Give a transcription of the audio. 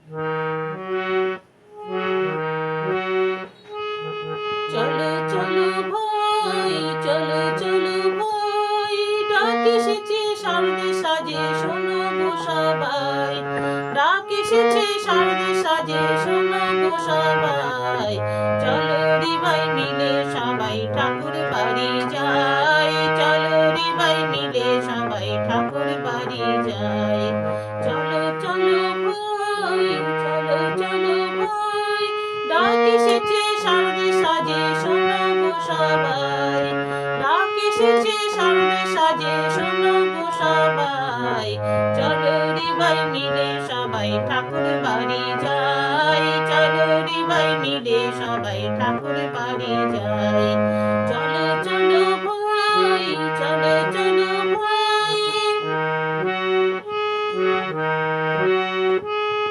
চলো চলো ভাই, চলো চলো ভাই, ডাক এসেছে শারদে সাজে, শোনো গো সবাই। ডাক এসেছে শারদে সাজে, শোনো গো সবাই। চলো রে ভাই মিলে সবাই ঠাকুর বাড়ি যাই। চলো রে ভাই মিলে সবাই ঠাকুর বাড়ি যাই। চলো চলো ভাই, চলো চলো ভাই, ডাক এসেছে শারদে সাজে, শোনো গো সবাই। ডাক এসেছে শারদে সাজে, শোনো গো সবাই। চলো রে ভাই মিলে সবাই ঠাকুর বাড়ি যাই। চলো রে ভাই মিলে সবাই ঠাকুর বাড়ি যাই।